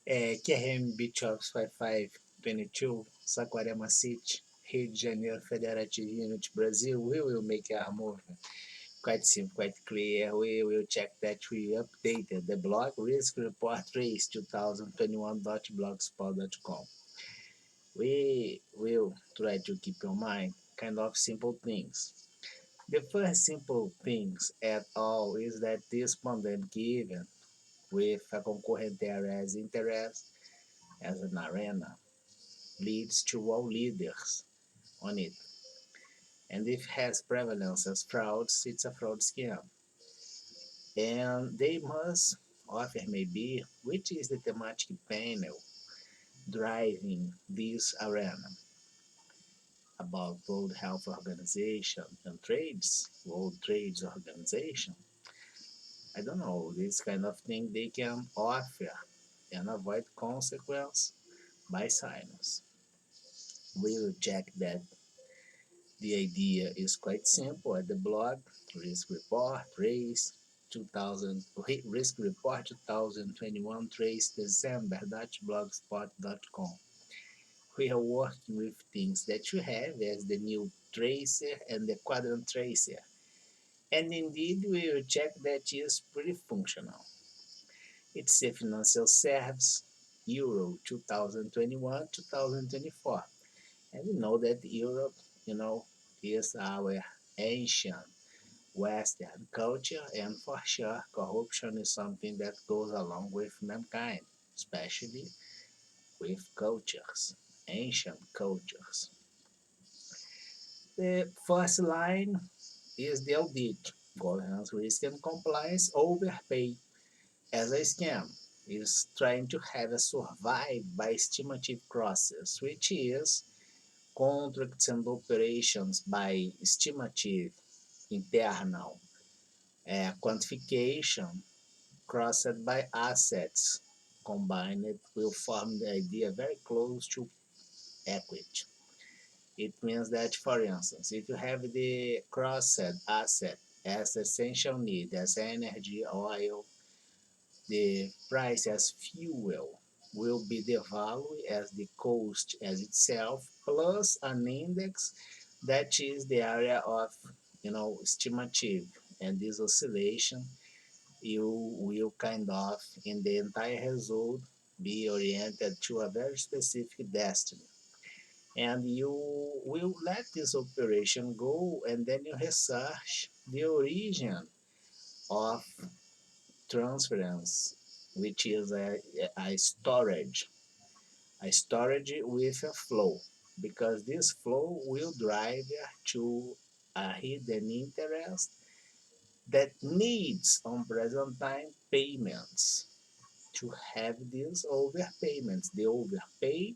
QRM Bishop 5522, Saquarema City, Rio de Janeiro, Federative Unit, Brazil. We will make our movement quite simple, quite clear. We will check that we updated the blog risk report trace 2021.blogspot.com. We will try to keep in mind kind of simple things. The first simple things at all is that this pandemic event with a concurrent area as interest as an arena leads to all leaders on it. And if it has prevalence as frauds, it's a fraud scam. And they must offer maybe which is the thematic panel driving this arena about World Health Organization and trades, World Trades Organization. I don't know, this kind of thing they can offer and avoid consequence by silence. We will check that the idea is quite simple at the blog risk report trace 2000 risk report 2021 trace december.blogspot.com. We are working with things that you have as the new tracer and the quadrant tracer, and indeed we will check that is pretty functional. It's a financial service euro 2021-2024, and we know that Europe, you know, is our ancient Western culture, and for sure, corruption is something that goes along with mankind, especially with cultures, ancient cultures. The first line is the audit, governance, risk, and compliance overpay as a scam. Is trying to have a survive by stimative-crosses, which is contracts and operations by estimative internal quantification crossed by assets combined will form the idea very close to equity. It means that, for instance, if you have the crossed asset as essential need as energy, oil, the price as fuel will be the value as the cost as itself plus an index that is the area of estimative, and this oscillation you will kind of in the entire result be oriented to a very specific destiny, and you will let this operation go and then you research the origin of transference, which is a storage, a storage with a flow, because this flow will drive to a hidden interest that needs on present time payments to have these overpayments. The overpay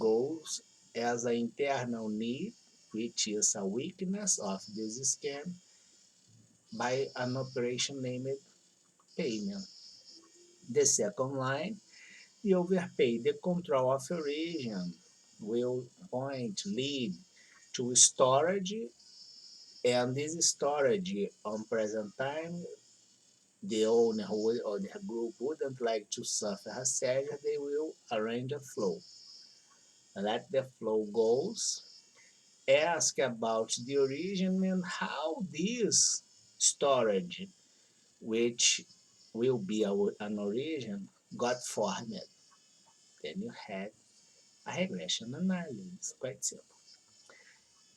goes as an internal need, which is a weakness of this scam, by an operation named payment. The second line, the overpay, the control of origin, will lead to storage, and this storage on present time, the owner or the group wouldn't like to suffer a seizure, they will arrange a flow. Let the flow goes, ask about the origin and how this storage, which will be an origin, got formed. Then you have a regression analysis, quite simple.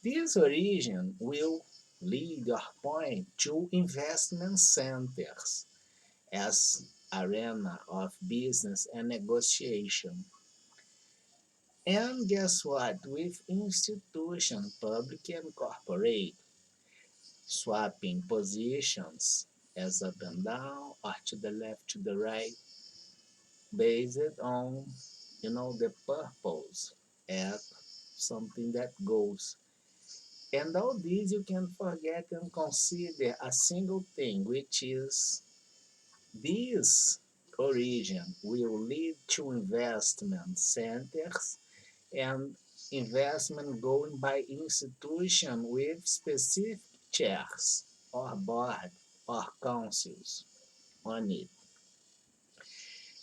This origin will lead or point to investment centers as arena of business and negotiation. And guess what? With institution, public and corporate, swapping positions as up and down or to the left to the right based on the purpose at something that goes. And all these you can forget and consider a single thing, which is this origin will lead to investment centers and investment going by institution with specific chairs or board or councils on it.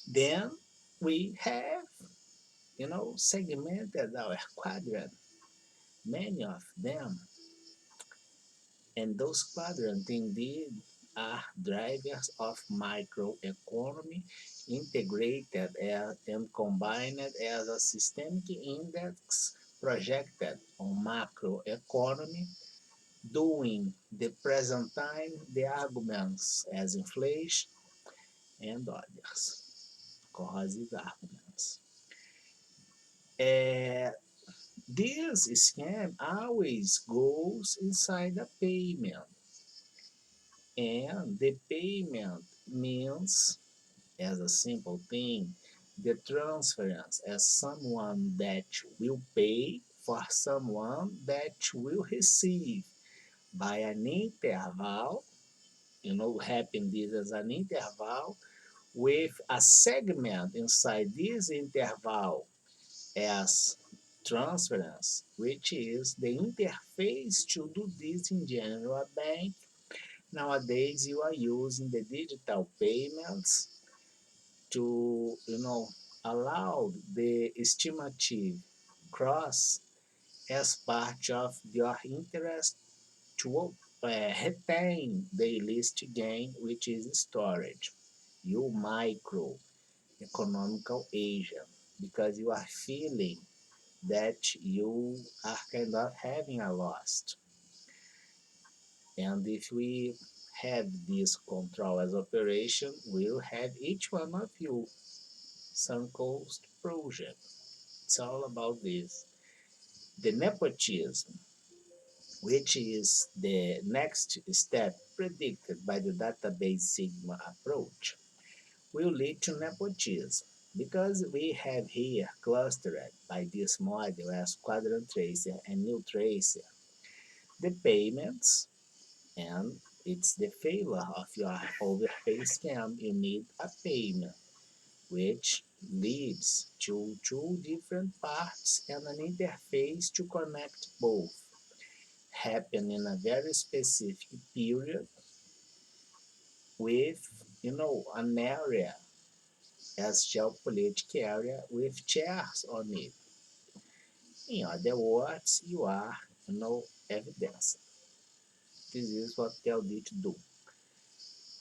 Then we have, segmented our quadrant, many of them, and those quadrants indeed are drivers of microeconomy integrated and combined as a systemic index projected on macroeconomy, doing the present time the arguments as inflation and others, corrosive arguments. Uh, this scam always goes inside a payment, and the payment means, as a simple thing, the transference as someone that will pay for someone that will receive by an interval, happen this as an interval with a segment inside this interval as transference, which is the interface to do this in general bank. Nowadays, you are using the digital payments to, allow the estimative cross as part of your interest to retain the least gain, which is storage. You micro economical agent, because you are feeling that you are kind of having a loss. And if we have this control as operation, we'll have each one of you some cost project. It's all about this. The nepotism, which is the next step predicted by the database sigma approach, will lead to nepotism because we have here clustered by this model as quadrant tracer and new tracer the payments, and it's the failure of your overpay scam. You need a payment which leads to two different parts and an interface to connect both. Happen in a very specific period with, an area as geopolitical area with chairs on it. In other words, you are, evidence. This is what the audit do.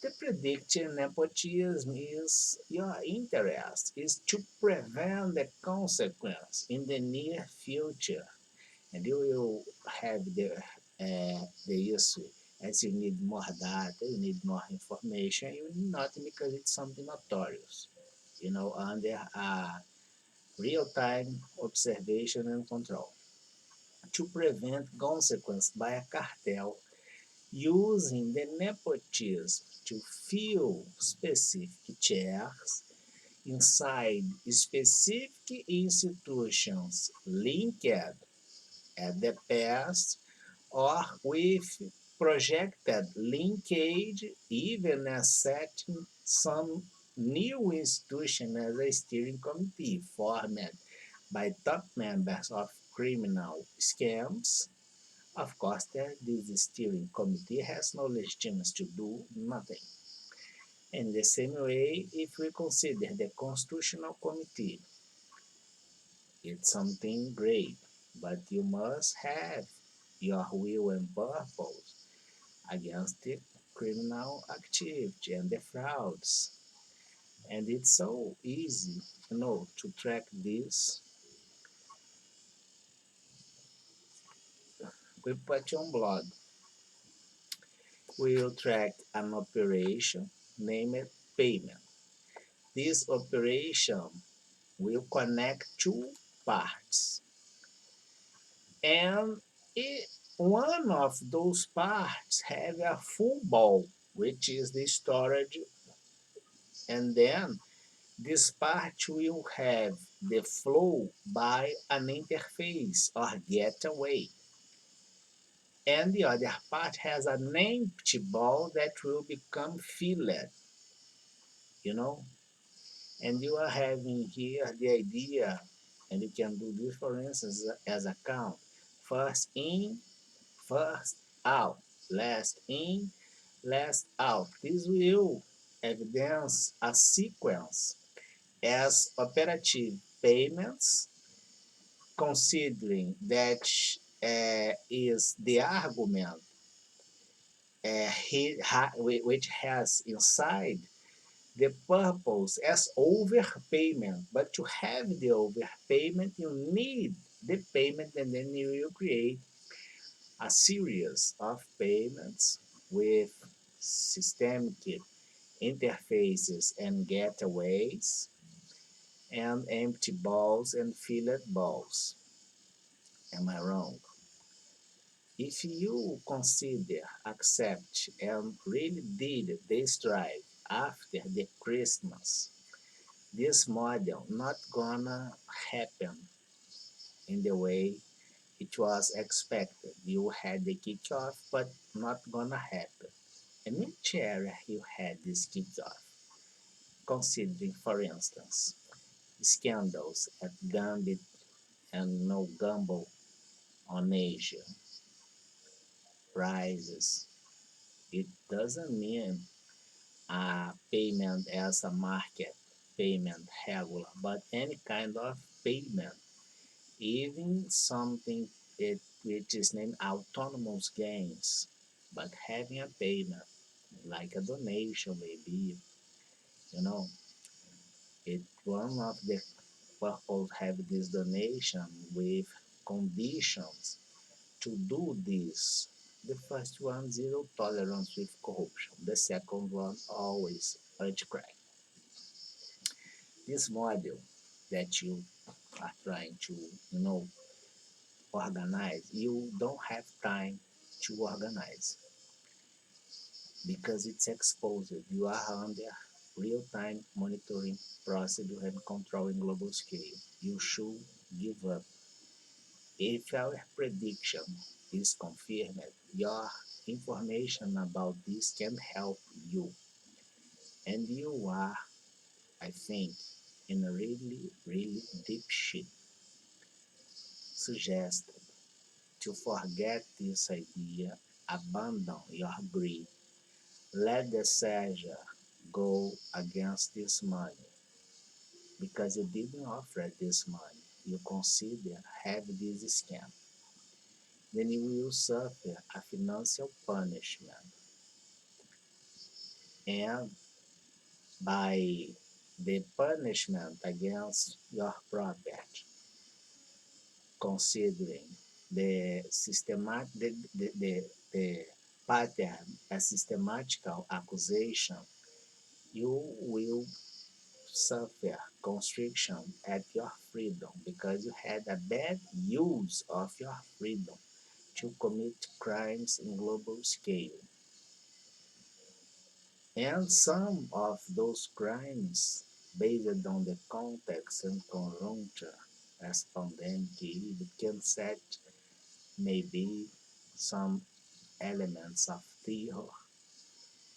The predicting nepotism is your interest is to prevent the consequence in the near future, and you will have the issue as you need more data, you need more information, you need nothing because it's something notorious, under real-time observation and control. To prevent consequence by a cartel using the nepotism to fill specific chairs inside specific institutions linked at the past or with projected linkage, even as setting some new institution as a steering committee formed by top members of criminal scams. Of course, this steering committee has no legitimacy to do nothing. In the same way, if we consider the constitutional committee, it's something great, but you must have your will and purpose against the criminal activity and the frauds. And it's so easy, to track this. We put on blog. We will track an operation named payment. This operation will connect two parts, and one of those parts have a full ball, which is the storage, and then this part will have the flow by an interface or gateway, and the other part has an empty ball that will become filled, you know and you are having here the idea, and you can do this for instance as a count: first in, first out, last in, last out. This will evidence a sequence as operative payments, considering that is the argument which has inside the purpose as overpayment. But to have the overpayment, you need the payment, and then you will create a series of payments with systemic interfaces and gateways and empty balls and filled balls. Am I wrong? If you consider, accept, and really did this drive after the Christmas, this model not gonna happen in the way it was expected. You had the kickoff, but not gonna happen. And which area you had this kickoff? Considering, for instance, scandals at Gambit and No Gamble on Asia, prices. It doesn't mean a payment as a market payment regular, but any kind of payment, even something which is named autonomous gains, but having a payment like a donation maybe, you know, it one of the purpose have this donation with conditions to do this. The first one, zero tolerance with corruption. The second one, always anti-crime. This model that you are trying to, organize, you don't have time to organize because it's exposed. You are under real-time monitoring procedure and control in global scale. You should give up. If our prediction is confirmed, your information about this can help you. And you are, I think, in a really, really deep shit. Suggested to forget this idea, abandon your greed, let the Caesar go against this money because you didn't offer this money. You consider have this scam. Then you will suffer a financial punishment, and by the punishment against your property, considering the systematic the pattern as systematical accusation, you will suffer constriction at your freedom because you had a bad use of your freedom to commit crimes in global scale. And some of those crimes, based on the context and conjuncture as pandemic, it can set maybe some elements of terror,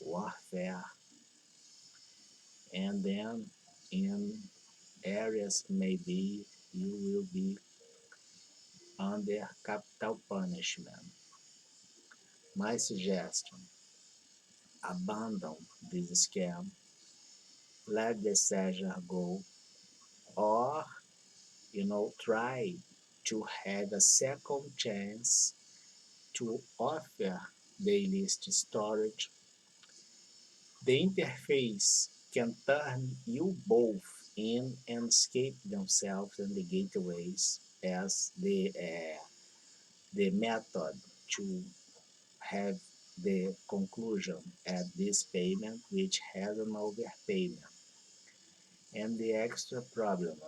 warfare, and then in areas maybe you will be under capital punishment. My suggestion, abandon this scam, let the seizure go, or try to have a second chance to offer the list storage. The interface can turn you both in and escape themselves and the gateways as the method to have the conclusion at this payment which has an overpayment. And the extra problem,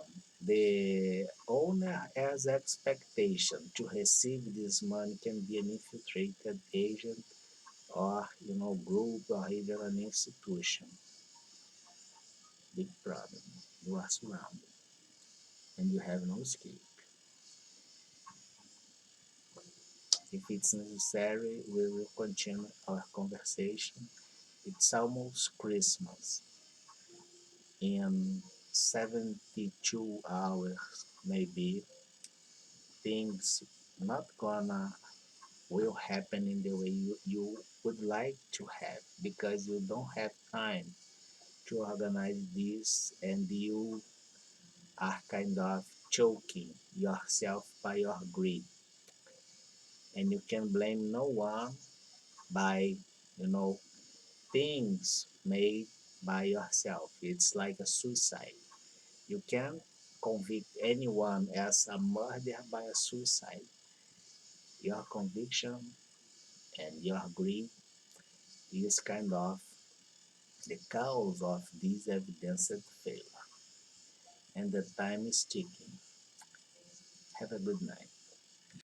the owner has expectation to receive this money can be an infiltrated agent or group or even an institution. Big problem. You are surrounded and you have no escape. If it's necessary, we will continue our conversation. It's almost Christmas. In 72 hours, maybe things not gonna will happen in the way you would like to have because you don't have time to organize this and you are kind of choking yourself by your greed, and you can blame no one by, you know, things made by yourself. It's like a suicide. You can't convict anyone as a murder by a suicide. Your conviction and your greed is kind of the cause of this evidenced failure. And the time is ticking. Have a good night.